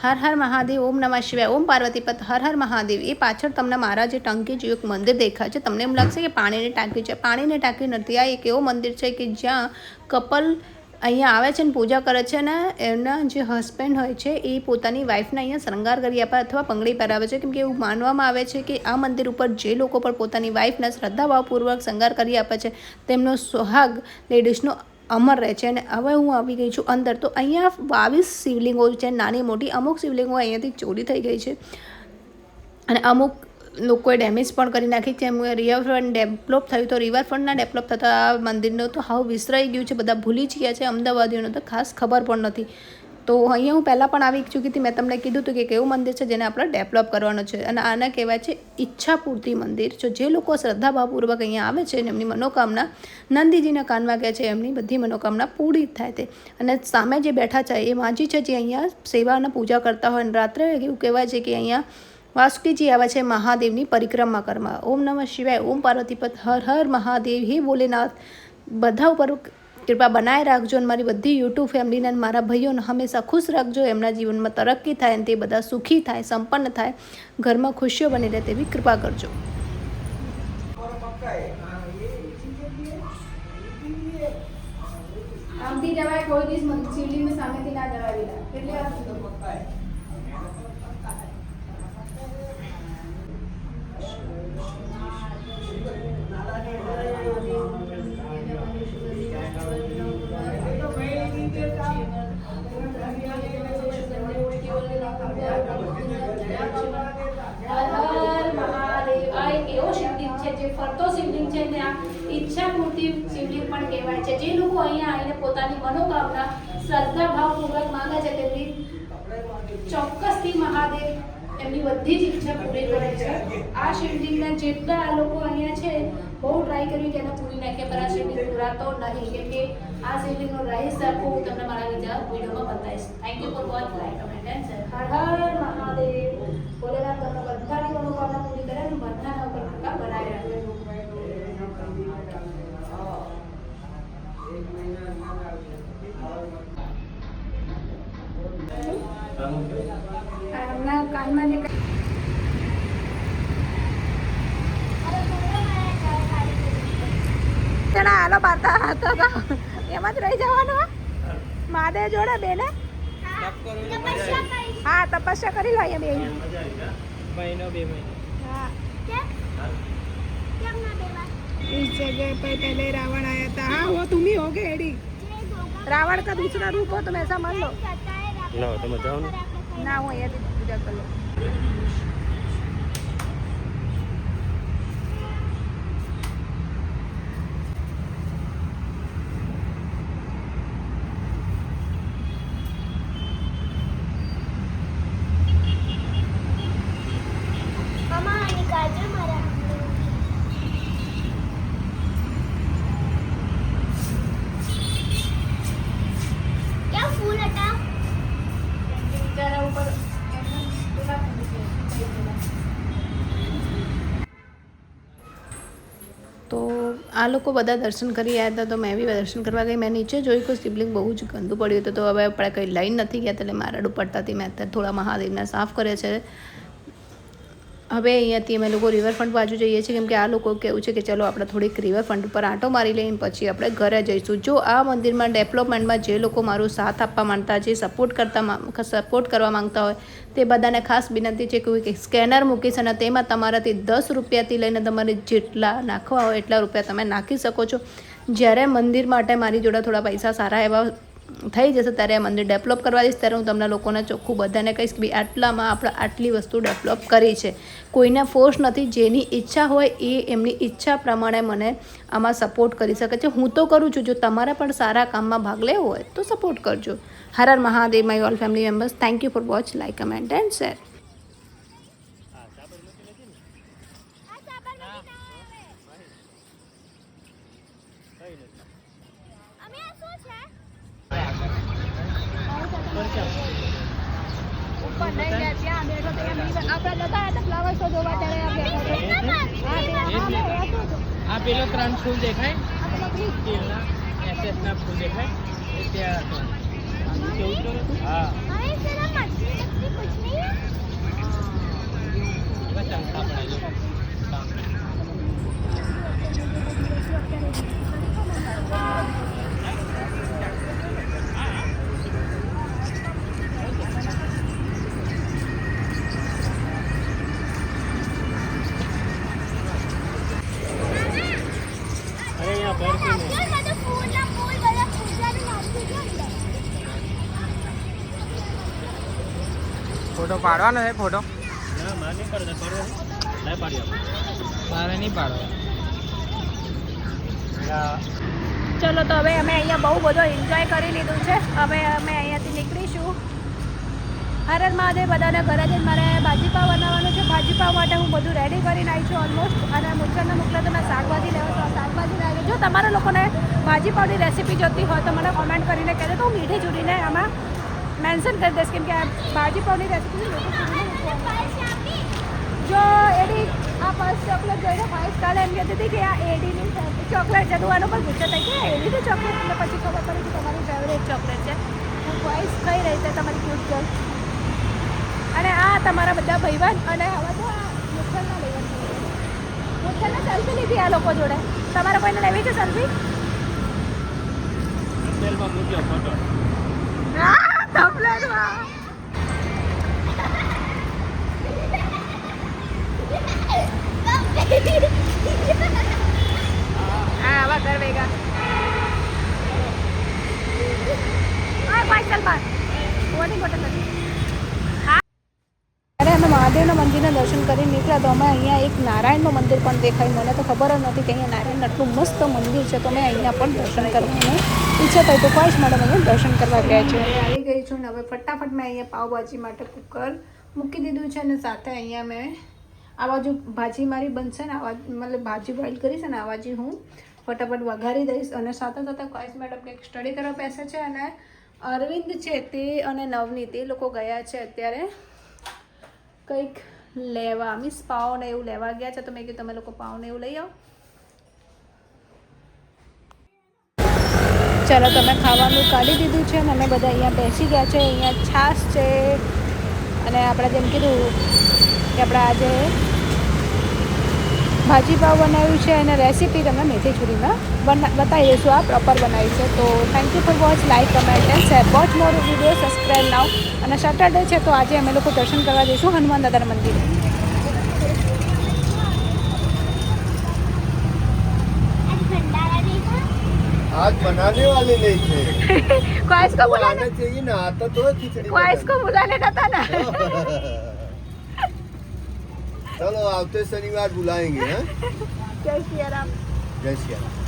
હર હર મહાદેવ, ઓમ નમઃ શિવાય, ઓમ પાર્વતી પત, હર હર મહાદેવ. એ પાછળ તમને મારા જે ટંકી જેવું એક મંદિર દેખાય છે, તમને એમ લાગશે કે પાણીની ટાંકી છે. પાણીની ટાંકી નથી. આ એક એવો મંદિર છે કે જ્યાં કપલ અહીંયા આવે છે ને પૂજા કરે છે ને એમના જે હસબન્ડ હોય છે એ પોતાની વાઈફને અહીંયા શૃંગાર કરી આપે અથવા બંગડી પહેરાવે છે. કેમ કે એવું માનવામાં આવે છે કે આ મંદિર ઉપર જે લોકો પણ પોતાની વાઈફને શ્રદ્ધાભાવપૂર્વક શૃંગાર કરી આપે છે તેમનો સુહાગ લેડીઝનો અમર રહે છે. અને હવે હું આવી ગઈ છું અંદર. તો અહીંયા 22 શિવલિંગો છે, નાની મોટી. અમુક શિવલિંગો અહીંયાથી ચોરી થઈ ગઈ છે અને અમુક લોકોએ ડેમેજ પણ કરી નાખી છે. એમ રિવરફ્રન્ટ ડેવલપ થયું તો રિવરફ્રન્ટના ડેવલપ થતા આ મંદિરનું તો હાવ વિસરાઈ ગયું છે. બધા ભૂલી જ ગયા છે. અમદાવાદીઓને તો ખાસ ખબર પણ નથી. તો અહીંયા હું પહેલાં પણ આવી ચૂકી હતી. મેં તમને કીધું હતું કે કેવું મંદિર છે જેને આપણે ડેવલપ કરવાનું છે. અને આને કહેવાય છે ઈચ્છાપૂર્તિ મંદિર. જો જે લોકો શ્રદ્ધાભાવપૂર્વક અહીંયા આવે છે અને એમની મનોકામના નંદીજીના કાનમાં કહે છે એમની બધી મનોકામના પૂરી થાય તે. અને સામે જે બેઠા છે એ માજી છે જે અહીંયા સેવા અને પૂજા કરતા હોય. અને રાત્રે એવું કહેવાય છે કે અહીંયા વાસુકીજી આવે છે મહાદેવની પરિક્રમા કરવા. ઓમ નમઃ શિવાય, ઓમ પાર્વતીપત, હર હર મહાદેવ, હે ભોલેનાથ. બધા ઉપર કૃપા બનાવી રાખજો. અને મારી બધી યુટ્યુબ ફેમિલીને મારા ભાઈઓને હંમેશા ખુશ રાખજો. એમના જીવનમાં તરક્કી થાય અને તે બધા સુખી થાય, સંપન્ન થાય, ઘરમાં ખુશીઓ બની રહે તેવી કૃપા કરજો. આમથી જવાય કોઈ દિવસ શિવલિંગ સામેથી ના જવાય. કેટલી વાર ફરતો શિવલિંગ છે ને આ ઈચ્છાપૂર્તિ શિવલિંગ પણ કહેવાય છે. જે લોકો અહીંયા આવીને પોતાની મનોકામના શ્રદ્ધાભાવપૂર્વક માંગે છે તેમની ચોક્કસથી મહાદેવ એમની બધી જ ઈચ્છા પૂરી કરે છે. આ શિવલિંગના જેટલા આ લોકો અહીંયા છે બહુ ટ્રાય કર્યું કે એને પૂરી નાખીએ પણ આ શિવલિંગ પૂરાતો નહીં. કેમ કે આ શિવલિંગનો રહસ્ય આખું હું તમને મારા બીજા વિડીયોમાં બતાવીશ. Thank you for watch, like, comment and share. Har Har Mahadev. Bholenath તમને બધાની મનોકામના પૂરી કરે અને બધાના ઉપર કૃપા બનાવી રાખે. કાનમાં જે જણા હાલો બાતા હતો તો એમાં જ રહી જવાનું. મહાદેવ જોડે બેને હા તપસ્યા કરી લો અહીંયા 2 મહિનો 2 મહિનો. हाँ इस जगह पर पहले रावण आया था. हाँ वो तुम ही हो गए एडी. रावण का दूसरा रूप हो तुम ऐसा मान लो. ना तुम जाओ ना वो ये पूजा कर लो. તો આ લોકો બધા દર્શન કરી આવ્યા હતા તો મેં બી દર્શન કરવા ગઈ. મેં નીચે જોયું કે શિવલિંગ બહુ જ ગંદુ પડ્યું હતું. તો હવે આપણે કંઈ લઈને નથી ગયા એટલે મારા દુપટ્ટાથી મેં અત્યારે થોડા મહાદેવને સાફ કરે છે. હવે અહીંયાથી અમે લોકો રિવરફ્રન્ટ બાજુ જઈએ છીએ. કેમ કે આ લોકો કેવું છે કે ચલો આપણે થોડીક રિવરફ્રન્ટ ઉપર આંટો મારી લઈને પછી આપણે ઘરે જઈશું. જો આ મંદિરમાં ડેવલપમેન્ટમાં જે લોકો મારું સાથ આપવા માંગતા, જે સપોર્ટ કરવા માંગતા હોય તે બધાને ખાસ વિનંતી છે કે સ્કેનર મૂકીશ અને તેમાં તમારાથી 10 રૂપિયાથી લઈને તમારે જેટલા નાખવા હોય એટલા રૂપિયા તમે નાખી શકો છો. જ્યારે મંદિર માટે મારી જોડે થોડા પૈસા સારા એવા થઈ જશે ત્યારે આ મંદિર ડેવલપ કરવા દઈશ ત્યારે હું તમને લોકોને ચોખ્ખું બધાને કહીશ કે ભાઈ આટલામાં આપણે આટલી વસ્તુ ડેવલપ કરી છે. કોઈને ફોર્સ નથી. જેની ઈચ્છા હોય એ એમની ઈચ્છા પ્રમાણે મને આમાં સપોર્ટ કરી શકે છે. હું તો કરું છું. જો તમારે પણ સારા કામમાં ભાગ લેવો હોય તો સપોર્ટ કરજો. Har Har Mahadev my all family members. Thank you for watch, like, comment and share. ઉપર નહીં ગયા ત્યાં બેઠો તો એમ આપણે જતા હતા ફ્લાવર શો જોવા ત્યારે આ પેલો 3 ફૂલ દેખાય સ્ટીલના એસએસના ફૂલ દેખાય ત્યાં હા ફોટો પાડવાનો છે ફોટો ના માર નહીં પાડો નહીં પાડી મારે નહીં પાડો. ચલો તો હવે અમે અહીંયા બહુ બધો એન્જોય કરી લીધું છે. હવે અમે અહીંયાથી નીકળીશું. હર હર મહાદેવ. બધાને ઘરે જઈને મારે ભાજીપાવ બનાવવાનું છે. ભાજીપાવ માટે હું બધું રેડી કરીને આવી છું ઓલમોસ્ટ. અને મુખ્યને મોકલે તો મેં શાકભાજી લેવા તો શાકભાજી લાવી. જો તમારા લોકોને ભાજીપાવની રેસીપી જોતી હોય તો મને કોમેન્ટ કરીને કહેજો તો હું મીઠી ચૂડીને આમાં મેન્શન કરી દઈશ. કેમ કે આ ભાજીપાવની રેસીપી જો એડી આ ફર્સ્ટ ચોકલેટ જોઈને ફાઈવ કાલે એમ કહેતી હતી કે આ એડીની ચોકલેટ છે. તું આનો પર પૂછે થાય કે એડીની ચોકલેટ એટલે પછી ખબર પડી કે તમારી ફેવરેટ ચોકલેટ છે. હું ફાઈવ ખાઈ રહી છે તમારી ક્યુટ ગર્લ. અને આ તમારા બધા ભાઈબંધ અને હવે તો આ મુખ્યના ભાઈબંધ મુખ્યને સેલ્ફી લીધી આ લોકો જોડે. તમારે કોઈને લેવી છે સેલ્ફી? થંબનેલમાં મૂક્યો ફોટો. થંબનેલમાં હા આવા કર વેગા. હા ભાઈ ચાલ બાર કોની બોટલ નથી. અરે અમે મહાદેવના મંદિરના દર્શન કરીને નીકળ્યા તો અમે અહીંયા એક નારાયણનું મંદિર પણ દેખાયું. મને તો ખબર જ નથી કે અહીંયા નારાયણ આટલું મસ્ત મંદિર છે. તો મેં અહીંયા પણ દર્શન કરવાની ઈચ્છા થઈ તો કોઈ જ મેડમ અહીંયા દર્શન કરવા ગયા છે. આવી ગઈ છું ને હવે ફટાફટ મેં અહીંયા પાવભાજી માટે કુકર મૂકી દીધું છે. અને સાથે અહીંયા મેં આ બાજુ ભાજી મારી બનશે ને આવા મતલબ ભાજી બોઇલ કરીશ અને આ બાજુ હું ફટાફટ વઘારી દઈશ. અને સાથે સાથે કઈશ મેડમ કંઈક સ્ટડી કરવા બેસે છે. અને અરવિંદ છે તે અને નવનીત એ લોકો ગયા છે અત્યારે કંઈક લેવા મીન્સ પાવ ને એવું લેવા ગયા છે. તો મેં કીધું તમે લોકો પાવ ને એવું લઈ આવો. ચાલો તમે ખાવાનું કાઢી દીધું છે અને અમે બધા અહીંયા બેસી ગયા છે. અહીંયા છાશ છે અને આપણે જેમ કીધું કે આપણે આજે ભાજી પાવ બનાવ્યું છે અને રેસીપી તમને મેથી છુરીમાં બતાવી દઈશું. આ પ્રોપર બનાવી છે. તો thank you for watch. Like comment and share. Watch more video. Subscribe now. અને સેટરડે છે તો આજે અમે લોકો દર્શન કરવા જઈશું હનુમાન દાદાના મંદિરે. आज बनाने वाले नहीं थे ख्वाहिश को बुलाने चाहिए ना. आता तो खिचड़ी ख्वाहिश को बुलाने का था ना. चलो आते शनिवार बुलाएंगे. जय श्री राम. जय श्री राम.